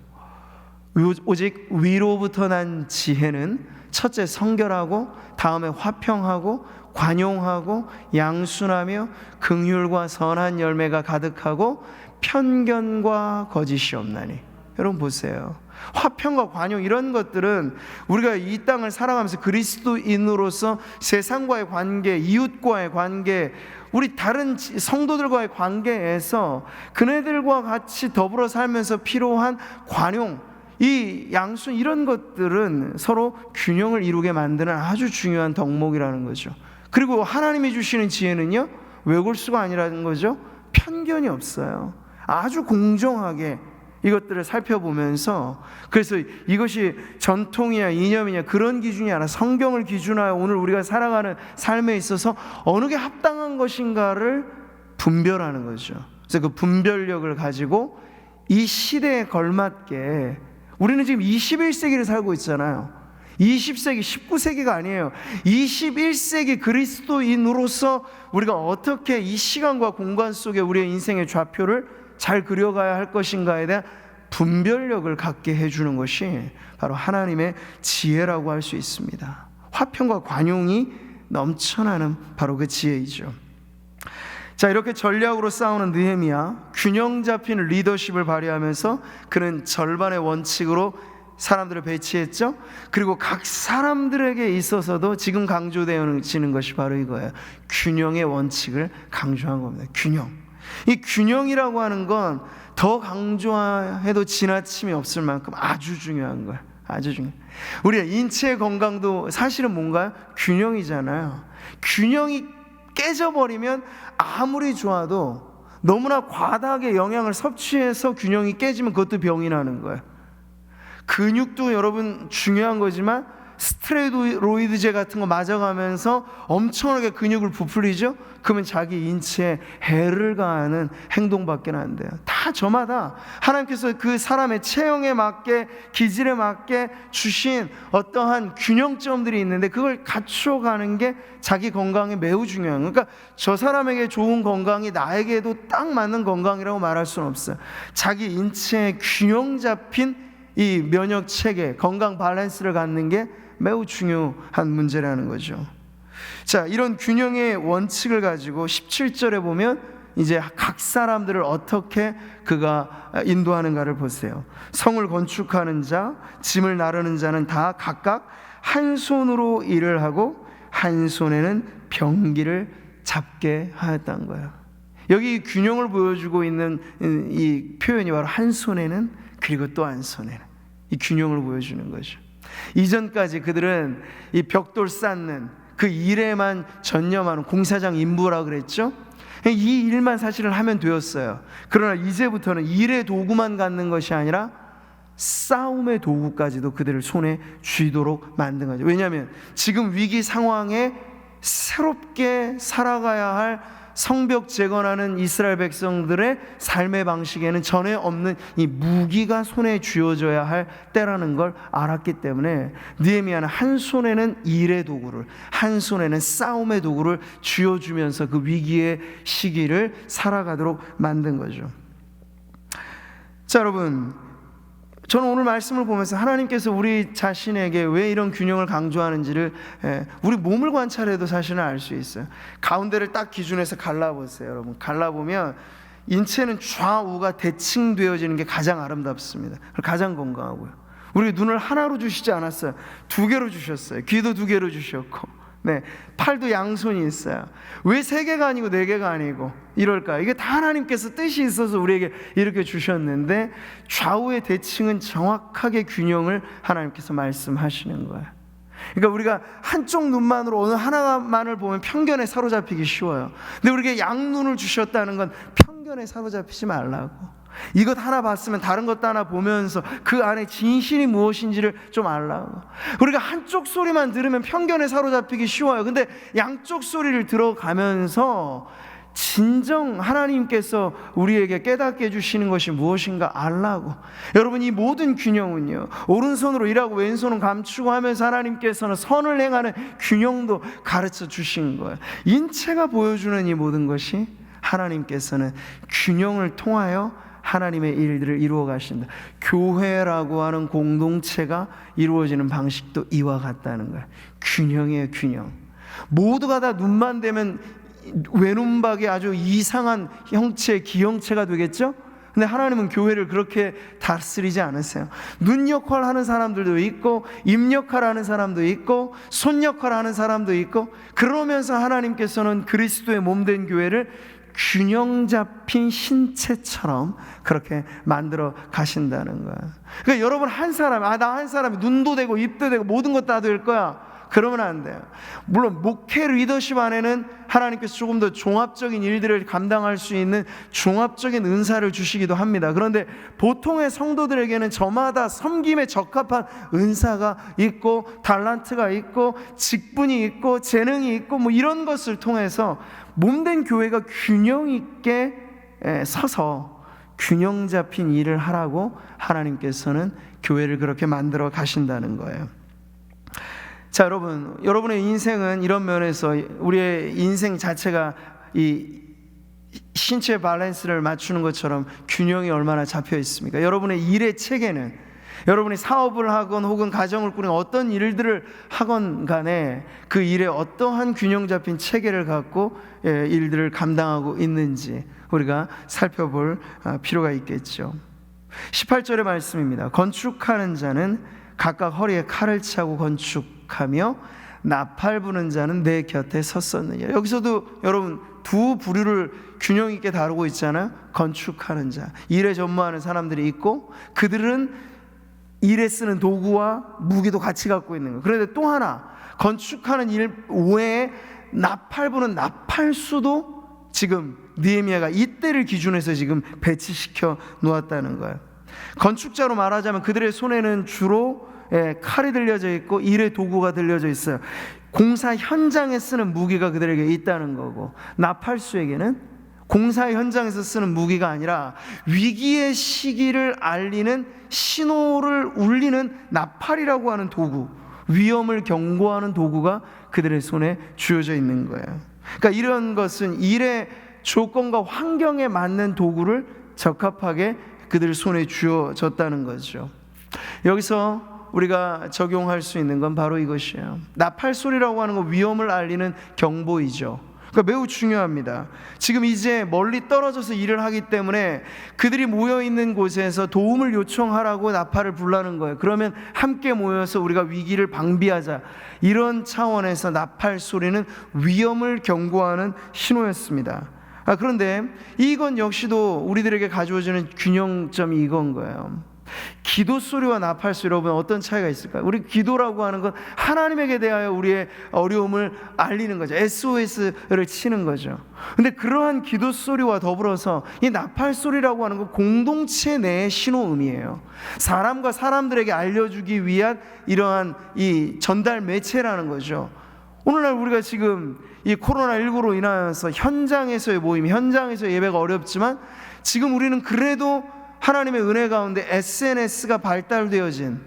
오직 위로부터 난 지혜는 첫째 성결하고, 다음에 화평하고, 관용하고, 양순하며 긍휼과 선한 열매가 가득하고 편견과 거짓이 없나니. 여러분 보세요. 화평과 관용 이런 것들은 우리가 이 땅을 살아가면서 그리스도인으로서 세상과의 관계, 이웃과의 관계, 우리 다른 성도들과의 관계에서 그네들과 같이 더불어 살면서 필요한 관용, 이 양순 이런 것들은 서로 균형을 이루게 만드는 아주 중요한 덕목이라는 거죠. 그리고 하나님이 주시는 지혜는요, 외골수가 아니라는 거죠. 편견이 없어요. 아주 공정하게 이것들을 살펴보면서, 그래서 이것이 전통이냐 이념이냐 그런 기준이 아니라 성경을 기준하여 오늘 우리가 살아가는 삶에 있어서 어느 게 합당한 것인가를 분별하는 거죠. 그래서 그 분별력을 가지고 이 시대에 걸맞게, 우리는 지금 21세기를 살고 있잖아요. 20세기, 19세기가 아니에요. 21세기 그리스도인으로서 우리가 어떻게 이 시간과 공간 속에 우리의 인생의 좌표를 잘 그려가야 할 것인가에 대한 분별력을 갖게 해주는 것이 바로 하나님의 지혜라고 할 수 있습니다. 화평과 관용이 넘쳐나는 바로 그 지혜이죠. 자, 이렇게 전략으로 싸우는 느헤미야, 균형 잡힌 리더십을 발휘하면서 그는 절반의 원칙으로 사람들을 배치했죠. 그리고 각 사람들에게 있어서도 지금 강조되어지는 것이 바로 이거예요. 균형의 원칙을 강조한 겁니다. 균형. 이 균형이라고 하는 건 더 강조해도 지나침이 없을 만큼 아주 중요한 거예요. 아주 중요해요. 우리가 인체의 건강도 사실은 뭔가요? 균형이잖아요. 균형이 깨져버리면 아무리 좋아도 너무나 과다하게 영양을 섭취해서 균형이 깨지면 그것도 병이 나는 거예요. 근육도 여러분 중요한 거지만 스테로이드제 같은 거 맞아가면서 엄청나게 근육을 부풀리죠? 그러면 자기 인체에 해를 가하는 행동밖에 안 돼요. 다 저마다 하나님께서 그 사람의 체형에 맞게, 기질에 맞게 주신 어떠한 균형점들이 있는데 그걸 갖춰가는 게 자기 건강에 매우 중요한 거예요. 그러니까 저 사람에게 좋은 건강이 나에게도 딱 맞는 건강이라고 말할 수는 없어요. 자기 인체에 균형 잡힌 이 면역 체계, 건강 밸런스를 갖는 게 매우 중요한 문제라는 거죠. 자, 이런 균형의 원칙을 가지고 17절에 보면 이제 각 사람들을 어떻게 그가 인도하는가를 보세요. 성을 건축하는 자, 짐을 나르는 자는 다 각각 한 손으로 일을 하고 한 손에는 병기를 잡게 하였다는 거예요. 여기 균형을 보여주고 있는 이 표현이 바로 한 손에는, 그리고 또 한 손에는, 이 균형을 보여주는 거죠. 이전까지 그들은 이 벽돌 쌓는 그 일에만 전념하는 공사장 인부라 그랬죠. 이 일만 사실은 하면 되었어요. 그러나 이제부터는 일의 도구만 갖는 것이 아니라 싸움의 도구까지도 그들을 손에 쥐도록 만든 거죠. 왜냐하면 지금 위기 상황에 새롭게 살아가야 할 성벽 재건하는 이스라엘 백성들의 삶의 방식에는 전에 없는 이 무기가 손에 쥐어져야 할 때라는 걸 알았기 때문에 느헤미야는 한 손에는 일의 도구를, 한 손에는 싸움의 도구를 쥐어주면서 그 위기의 시기를 살아가도록 만든 거죠. 자, 여러분, 저는 오늘 말씀을 보면서 하나님께서 우리 자신에게 왜 이런 균형을 강조하는지를 우리 몸을 관찰해도 사실은 알 수 있어요. 가운데를 딱 기준해서 갈라보세요. 여러분, 갈라보면 인체는 좌우가 대칭되어지는 게 가장 아름답습니다. 가장 건강하고요. 우리 눈을 하나로 주시지 않았어요. 두 개로 주셨어요. 귀도 두 개로 주셨고, 네, 팔도 양손이 있어요. 왜 세 개가 아니고 네 개가 아니고 이럴까요? 이게 다 하나님께서 뜻이 있어서 우리에게 이렇게 주셨는데, 좌우의 대칭은 정확하게 균형을 하나님께서 말씀하시는 거예요. 그러니까 우리가 한쪽 눈만으로 어느 하나만을 보면 편견에 사로잡히기 쉬워요. 근데 우리에게 양눈을 주셨다는 건 편견에 사로잡히지 말라고. 이것 하나 봤으면 다른 것도 하나 보면서 그 안에 진실이 무엇인지를 좀 알라고. 우리가 한쪽 소리만 들으면 편견에 사로잡히기 쉬워요. 근데 양쪽 소리를 들어가면서 진정 하나님께서 우리에게 깨닫게 해주시는 것이 무엇인가 알라고. 여러분, 이 모든 균형은요, 오른손으로 일하고 왼손은 감추고 하면서 하나님께서는 선을 행하는 균형도 가르쳐 주신 거예요. 인체가 보여주는 이 모든 것이 하나님께서는 균형을 통하여 하나님의 일들을 이루어 가신다. 교회라고 하는 공동체가 이루어지는 방식도 이와 같다는 거예요. 균형이에요, 균형. 모두가 다 눈만 대면 외눈박이 아주 이상한 형체, 기형체가 되겠죠? 근데 하나님은 교회를 그렇게 다스리지 않으세요. 눈 역할 하는 사람들도 있고, 입 역할 하는 사람도 있고, 손 역할 하는 사람도 있고, 그러면서 하나님께서는 그리스도의 몸된 교회를 균형 잡힌 신체처럼 그렇게 만들어 가신다는 거야. 그러니까 여러분 한 사람, 나 한 사람이 눈도 되고 입도 되고 모든 것 다 될 거야, 그러면 안 돼요. 물론 목회 리더십 안에는 하나님께서 조금 더 종합적인 일들을 감당할 수 있는 종합적인 은사를 주시기도 합니다. 그런데 보통의 성도들에게는 저마다 섬김에 적합한 은사가 있고, 달란트가 있고, 직분이 있고, 재능이 있고, 뭐 이런 것을 통해서 몸된 교회가 균형 있게 서서 균형 잡힌 일을 하라고 하나님께서는 교회를 그렇게 만들어 가신다는 거예요. 자, 여러분의 인생은 이런 면에서 우리의 인생 자체가 이 신체 밸런스를 맞추는 것처럼 균형이 얼마나 잡혀 있습니까? 여러분의 일의 체계는, 여러분이 사업을 하건 혹은 가정을 꾸리는 어떤 일들을 하건 간에 그 일에 어떠한 균형 잡힌 체계를 갖고 일들을 감당하고 있는지 우리가 살펴볼 필요가 있겠죠. 18절의 말씀입니다. 건축하는 자는 각각 허리에 칼을 차고 건축하며 나팔 부는 자는 내 곁에 섰었느냐. 여기서도 여러분 두 부류를 균형 있게 다루고 있잖아요. 건축하는 자, 일에 전무하는 사람들이 있고, 그들은 일에 쓰는 도구와 무기도 같이 갖고 있는 거예요. 그런데 또 하나, 건축하는 일 외에 나팔 부는 나팔수도 지금 느헤미야가 이때를 기준해서 지금 배치시켜 놓았다는 거예요. 건축자로 말하자면 그들의 손에는 주로 칼이 들려져 있고 일의 도구가 들려져 있어요. 공사 현장에 쓰는 무기가 그들에게 있다는 거고, 나팔수에게는 공사 현장에서 쓰는 무기가 아니라 위기의 시기를 알리는 신호를 울리는 나팔이라고 하는 도구, 위험을 경고하는 도구가 그들의 손에 쥐어져 있는 거예요. 그러니까 이런 것은 일의 조건과 환경에 맞는 도구를 적합하게 그들 손에 쥐어졌다는 거죠. 여기서 우리가 적용할 수 있는 건 바로 이것이에요. 나팔 소리라고 하는 건 위험을 알리는 경보이죠. 그러니까 매우 중요합니다. 지금 이제 멀리 떨어져서 일을 하기 때문에 그들이 모여있는 곳에서 도움을 요청하라고 나팔을 불라는 거예요. 그러면 함께 모여서 우리가 위기를 방비하자, 이런 차원에서 나팔 소리는 위험을 경고하는 신호였습니다. 그런데 이건 역시도 우리들에게 가져오는 균형점이 이건 거예요. 기도 소리와 나팔 소리, 여러분 어떤 차이가 있을까요? 우리 기도라고 하는 건 하나님에게 대하여 우리의 어려움을 알리는 거죠. SOS를 치는 거죠. 근데 그러한 기도 소리와 더불어서 이 나팔 소리라고 하는 건 공동체 내의 신호음이에요. 사람과 사람들에게 알려주기 위한 이러한 이 전달 매체라는 거죠. 오늘날 우리가 지금 이 코로나19로 인하여서 현장에서의 모임, 현장에서의 예배가 어렵지만 지금 우리는 그래도 하나님의 은혜 가운데 SNS가 발달되어진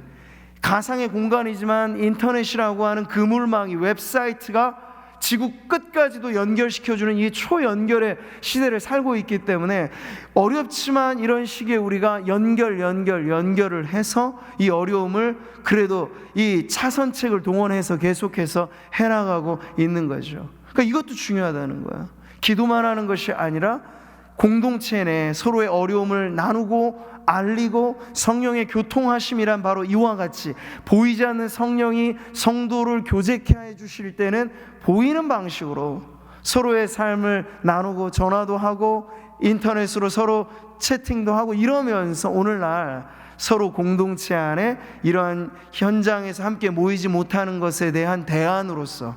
가상의 공간이지만 인터넷이라고 하는 그물망이, 웹사이트가 지구 끝까지도 연결시켜주는 이 초연결의 시대를 살고 있기 때문에 어렵지만 이런 시기에 우리가 연결을 해서 이 어려움을 그래도 이 차선책을 동원해서 계속해서 해나가고 있는 거죠. 그러니까 이것도 중요하다는 거야. 기도만 하는 것이 아니라 공동체 내 서로의 어려움을 나누고 알리고, 성령의 교통하심이란 바로 이와 같이 보이지 않는 성령이 성도를 교제케 해주실 때는 보이는 방식으로 서로의 삶을 나누고 전화도 하고 인터넷으로 서로 채팅도 하고 이러면서 오늘날 서로 공동체 안에 이러한 현장에서 함께 모이지 못하는 것에 대한 대안으로서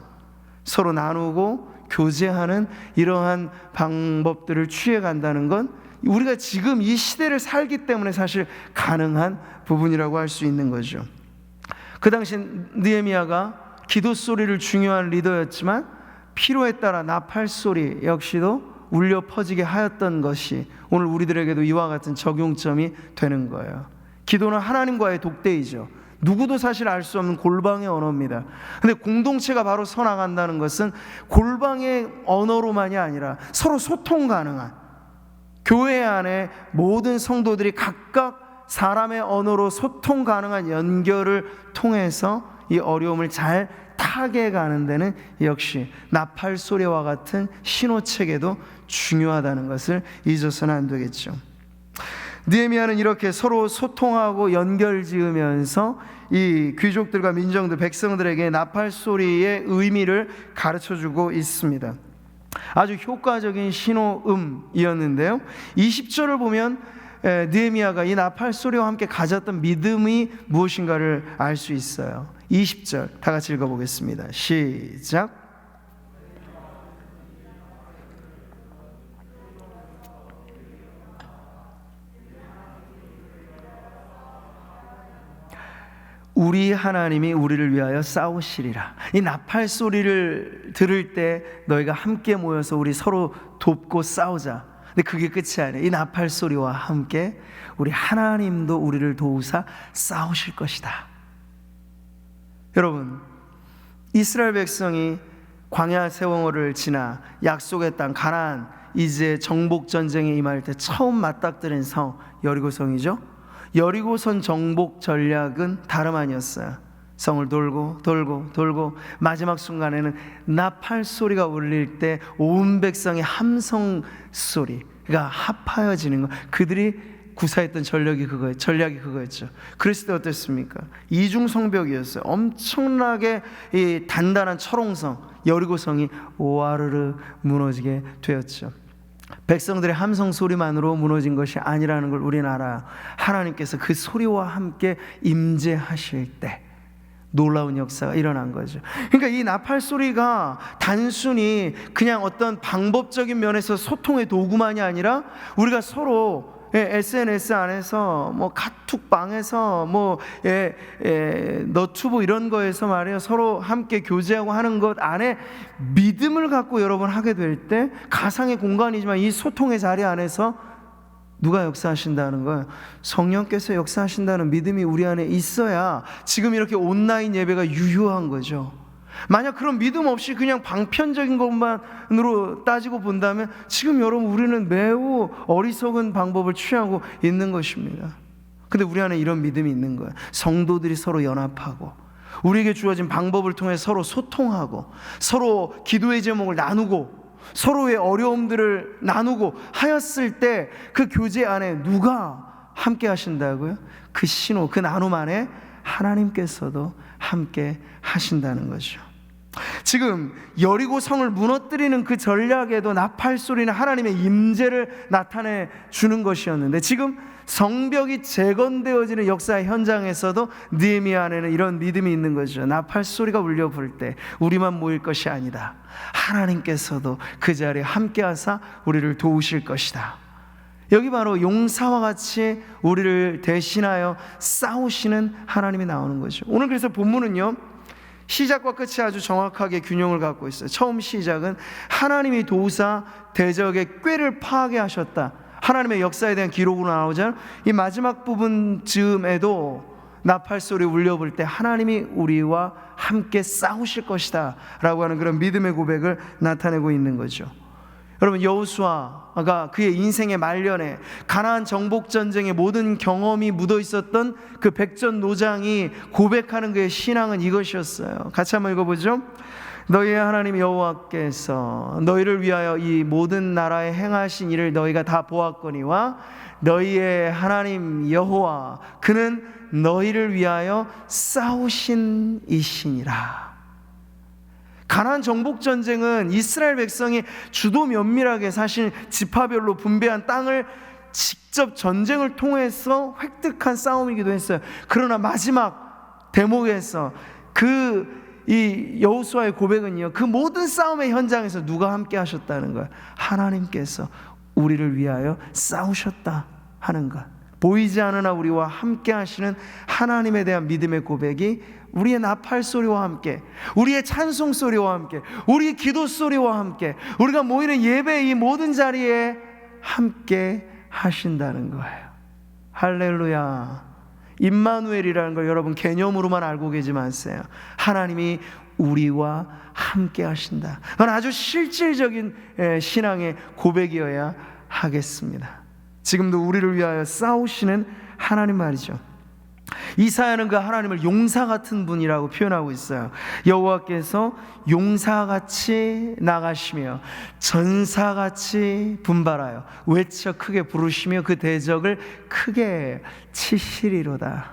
서로 나누고 교제하는 이러한 방법들을 취해간다는 건 우리가 지금 이 시대를 살기 때문에 사실 가능한 부분이라고 할 수 있는 거죠. 그 당시 느헤미야가 기도 소리를 중요한 리더였지만 필요에 따라 나팔 소리 역시도 울려 퍼지게 하였던 것이 오늘 우리들에게도 이와 같은 적용점이 되는 거예요. 기도는 하나님과의 독대이죠. 누구도 사실 알 수 없는 골방의 언어입니다. 근데 공동체가 바로 서나간다는 것은 골방의 언어로만이 아니라 서로 소통 가능한, 교회 안에 모든 성도들이 각각 사람의 언어로 소통 가능한 연결을 통해서 이 어려움을 잘 타게 가는 데는 역시 나팔 소리와 같은 신호체계도 중요하다는 것을 잊어서는 안 되겠죠. 느헤미야는 이렇게 서로 소통하고 연결지으면서 이 귀족들과 민정들, 백성들에게 나팔 소리의 의미를 가르쳐주고 있습니다. 아주 효과적인 신호음이었는데요, 20절을 보면 느헤미야가 이 나팔 소리와 함께 가졌던 믿음이 무엇인가를 알 수 있어요. 20절 다 같이 읽어보겠습니다. 시작. 우리 하나님이 우리를 위하여 싸우시리라. 이 나팔 소리를 들을 때 너희가 함께 모여서 우리 서로 돕고 싸우자. 근데 그게 끝이 아니에요. 이 나팔 소리와 함께 우리 하나님도 우리를 도우사 싸우실 것이다. 여러분, 이스라엘 백성이 광야 세월을 지나 약속의 땅 가나안, 이제 정복 전쟁에 임할 때 처음 맞닥뜨린 성 여리고성이죠. 여리고선 정복 전략은 다름 아니었어요. 성을 돌고 마지막 순간에는 나팔 소리가 울릴 때 온 백성의 함성 소리가 합하여지는 거. 그들이 구사했던 전략이 그거였죠. 그랬을 때 어땠습니까? 이중성벽이었어요. 엄청나게 이 단단한 철옹성 여리고성이 와르르 무너지게 되었죠. 백성들의 함성 소리만으로 무너진 것이 아니라는 걸 우리는 알아요. 하나님께서 그 소리와 함께 임재하실 때 놀라운 역사가 일어난 거죠. 그러니까 이 나팔 소리가 단순히 그냥 어떤 방법적인 면에서 소통의 도구만이 아니라 우리가 서로 SNS 안에서 뭐 카톡방에서 뭐 너튜브 이런 거에서 말이에요, 서로 함께 교제하고 하는 것 안에 믿음을 갖고 여러분 하게 될 때 가상의 공간이지만 이 소통의 자리 안에서 누가 역사하신다는 거예요? 성령께서 역사하신다는 믿음이 우리 안에 있어야 지금 이렇게 온라인 예배가 유효한 거죠. 만약 그런 믿음 없이 그냥 방편적인 것만으로 따지고 본다면 지금 여러분 우리는 매우 어리석은 방법을 취하고 있는 것입니다. 근데 우리 안에 이런 믿음이 있는 거예요. 성도들이 서로 연합하고 우리에게 주어진 방법을 통해 서로 소통하고 서로 기도의 제목을 나누고 서로의 어려움들을 나누고 하였을 때 그 교제 안에 누가 함께 하신다고요? 그 신호, 그 나눔 안에 하나님께서도 함께 하신다는 거죠. 지금 여리고 성을 무너뜨리는 그 전략에도 나팔 소리는 하나님의 임재를 나타내 주는 것이었는데 지금 성벽이 재건되어지는 역사의 현장에서도 느헤미야 안에는 이런 믿음이 있는 거죠. 나팔 소리가 울려 부를 때 우리만 모일 것이 아니다. 하나님께서도 그 자리에 함께하사 우리를 도우실 것이다. 여기 바로 용사와 같이 우리를 대신하여 싸우시는 하나님이 나오는 거죠. 오늘 그래서 본문은요, 시작과 끝이 아주 정확하게 균형을 갖고 있어요. 처음 시작은 하나님이 도우사 대적의 꾀를 파하게 하셨다. 하나님의 역사에 대한 기록으로 나오잖아요. 이 마지막 부분 즈음에도 나팔 소리 울려볼 때 하나님이 우리와 함께 싸우실 것이다 라고 하는 그런 믿음의 고백을 나타내고 있는 거죠. 여러분, 여호수아가 그의 인생의 말년에 가나안 정복 전쟁의 모든 경험이 묻어 있었던 그 백전노장이 고백하는 그의 신앙은 이것이었어요. 같이 한번 읽어보죠. 너희의 하나님 여호와께서 너희를 위하여 이 모든 나라에 행하신 일을 너희가 다 보았거니와 너희의 하나님 여호와 그는 너희를 위하여 싸우신 이시니라. 가나안 정복 전쟁은 이스라엘 백성이 주도 면밀하게 사실 지파별로 분배한 땅을 직접 전쟁을 통해서 획득한 싸움이기도 했어요. 그러나 마지막 대목에서 이 여호수아의 고백은요, 그 모든 싸움의 현장에서 누가 함께 하셨다는 거예요? 하나님께서 우리를 위하여 싸우셨다 하는 것. 보이지 않으나 우리와 함께 하시는 하나님에 대한 믿음의 고백이 우리의 나팔 소리와 함께, 우리의 찬송 소리와 함께, 우리의 기도 소리와 함께, 우리가 모이는 예배의 이 모든 자리에 함께 하신다는 거예요. 할렐루야. 임마누엘이라는 걸 여러분 개념으로만 알고 계지 마세요. 하나님이 우리와 함께 하신다. 그건 아주 실질적인 신앙의 고백이어야 하겠습니다. 지금도 우리를 위하여 싸우시는 하나님 말이죠. 이사야는 그 하나님을 용사 같은 분이라고 표현하고 있어요. 여호와께서 용사같이 나가시며 전사같이 분발하여 외쳐 크게 부르시며 그 대적을 크게 치시리로다.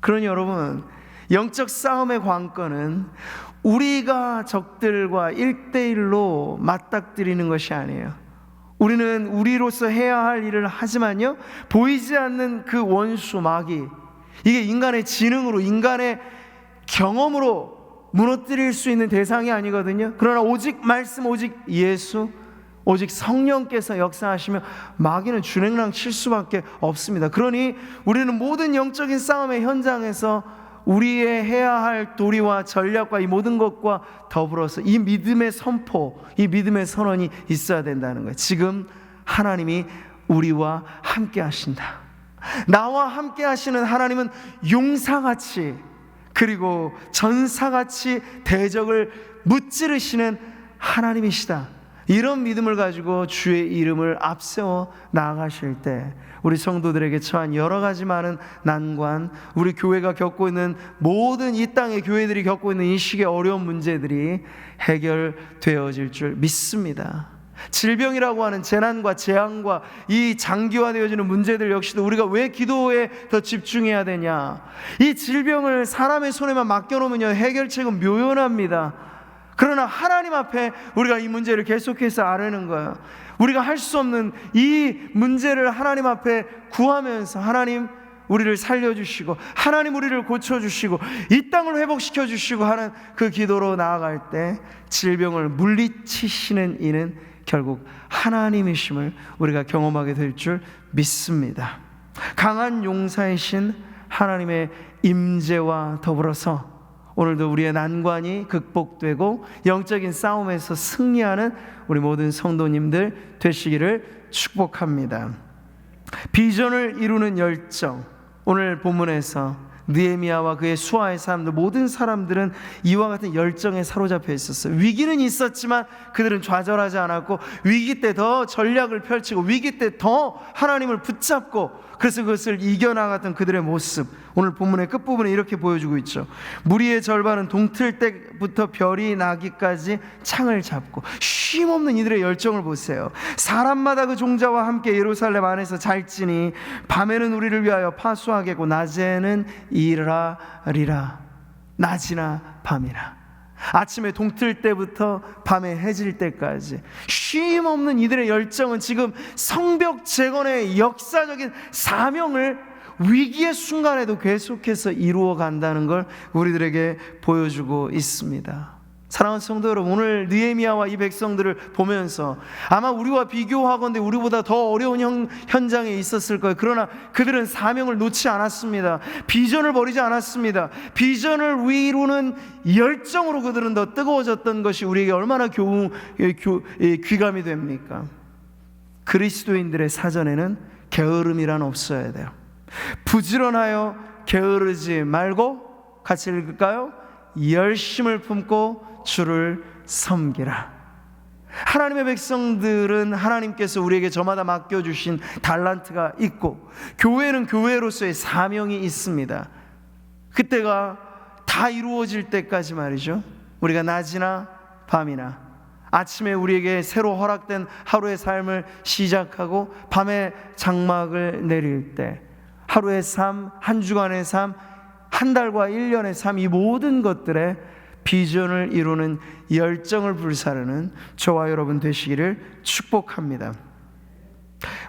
그러니 여러분, 영적 싸움의 관건은 우리가 적들과 1대1로 맞닥뜨리는 것이 아니에요. 우리는 우리로서 해야 할 일을 하지만요, 보이지 않는 그 원수 마귀, 이게 인간의 지능으로, 인간의 경험으로 무너뜨릴 수 있는 대상이 아니거든요. 그러나 오직 말씀, 오직 예수, 오직 성령께서 역사하시며 마귀는 주랭랑 칠 수밖에 없습니다. 그러니 우리는 모든 영적인 싸움의 현장에서 우리의 해야 할 도리와 전략과 이 모든 것과 더불어서 이 믿음의 선포, 이 믿음의 선언이 있어야 된다는 거예요. 지금 하나님이 우리와 함께 하신다. 나와 함께 하시는 하나님은 용사같이, 그리고 전사같이 대적을 무찌르시는 하나님이시다. 이런 믿음을 가지고 주의 이름을 앞세워 나아가실 때 우리 성도들에게 처한 여러 가지 많은 난관, 우리 교회가 겪고 있는 모든 이 땅의 교회들이 겪고 있는 이 시기의 어려운 문제들이 해결되어질 줄 믿습니다. 질병이라고 하는 재난과 재앙과 이 장기화되어지는 문제들 역시도 우리가 왜 기도에 더 집중해야 되냐? 이 질병을 사람의 손에만 맡겨놓으면요, 해결책은 묘연합니다. 그러나 하나님 앞에 우리가 이 문제를 계속해서 아뢰는 거예요. 우리가 할 수 없는 이 문제를 하나님 앞에 구하면서 하나님 우리를 살려주시고, 하나님 우리를 고쳐주시고, 이 땅을 회복시켜주시고 하는 그 기도로 나아갈 때 질병을 물리치시는 이는 결국 하나님이심을 우리가 경험하게 될 줄 믿습니다. 강한 용사이신 하나님의 임재와 더불어서 오늘도 우리의 난관이 극복되고 영적인 싸움에서 승리하는 우리 모든 성도님들 되시기를 축복합니다. 비전을 이루는 열정, 오늘 본문에서 느헤미야와 그의 수하의 사람들, 모든 사람들은 이와 같은 열정에 사로잡혀 있었어요. 위기는 있었지만 그들은 좌절하지 않았고, 위기 때 더 전략을 펼치고, 위기 때 더 하나님을 붙잡고, 그래서 그것을 이겨나갔던 그들의 모습, 오늘 본문의 끝부분에 이렇게 보여주고 있죠. 무리의 절반은 동틀 때부터 별이 나기까지 창을 잡고, 쉼없는 이들의 열정을 보세요. 사람마다 그 종자와 함께 예루살렘 안에서 잘지니 밤에는 우리를 위하여 파수하겠고 낮에는 일하리라. 낮이나 밤이나, 아침에 동틀 때부터 밤에 해질 때까지 쉼 없는 이들의 열정은 지금 성벽 재건의 역사적인 사명을 위기의 순간에도 계속해서 이루어 간다는 걸 우리들에게 보여주고 있습니다. 사랑하는 성도 여러분, 오늘 느헤미야와 이 백성들을 보면서 아마 우리와 비교하건대 우리보다 더 어려운 현장에 있었을 거예요. 그러나 그들은 사명을 놓지 않았습니다. 비전을 버리지 않았습니다. 비전을 이루는 열정으로 그들은 더 뜨거워졌던 것이 우리에게 얼마나 귀감이 됩니까? 그리스도인들의 사전에는 게으름이란 없어야 돼요. 부지런하여 게으르지 말고, 같이 읽을까요? 열심을 품고 주를 섬기라. 하나님의 백성들은 하나님께서 우리에게 저마다 맡겨주신 달란트가 있고, 교회는 교회로서의 사명이 있습니다. 그때가 다 이루어질 때까지 말이죠, 우리가 낮이나 밤이나, 아침에 우리에게 새로 허락된 하루의 삶을 시작하고 밤에 장막을 내릴 때, 하루의 삶, 한 주간의 삶, 한 달과 1년의 삶, 이 모든 것들에 비전을 이루는 열정을 불사르는 저와 여러분 되시기를 축복합니다.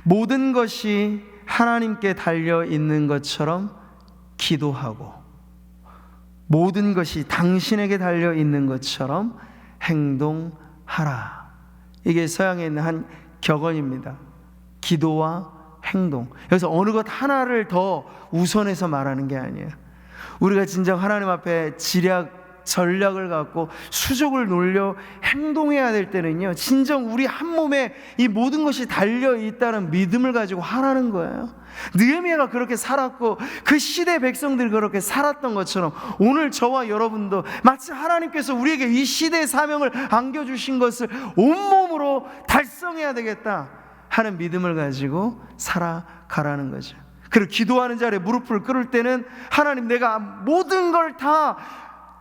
모든 것이 하나님께 달려 있는 것처럼 기도하고, 모든 것이 당신에게 달려 있는 것처럼 행동하라. 이게 서양에 있는 한 격언입니다. 기도와 행동. 여기서 어느 것 하나를 더 우선해서 말하는 게 아니에요. 우리가 진정 하나님 앞에 전략을 갖고 수족을 놀려 행동해야 될 때는요, 진정 우리 한 몸에 이 모든 것이 달려 있다는 믿음을 가지고 하라는 거예요. 느헤미야가 그렇게 살았고 그 시대 백성들이 그렇게 살았던 것처럼 오늘 저와 여러분도 마치 하나님께서 우리에게 이 시대의 사명을 안겨주신 것을 온몸으로 달성해야 되겠다 하는 믿음을 가지고 살아가라는 거죠. 그리고 기도하는 자리에 무릎을 꿇을 때는 하나님, 내가 모든 걸 다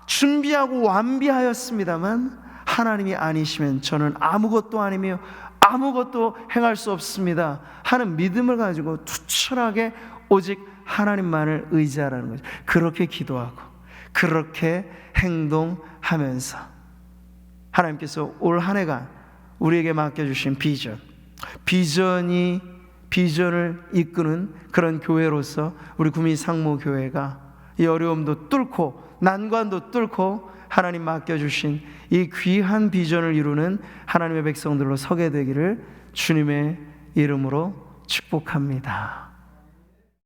준비하고 완비하였습니다만 하나님이 아니시면 저는 아무것도 아니며 아무것도 행할 수 없습니다 하는 믿음을 가지고 투철하게 오직 하나님만을 의지하라는 거죠. 그렇게 기도하고 그렇게 행동하면서 하나님께서 올 한 해간 우리에게 맡겨주신 비전을 이끄는 그런 교회로서 우리 구미상무교회가 이 어려움도 뚫고 난관도 뚫고 하나님 맡겨주신 이 귀한 비전을 이루는 하나님의 백성들로 서게 되기를 주님의 이름으로 축복합니다.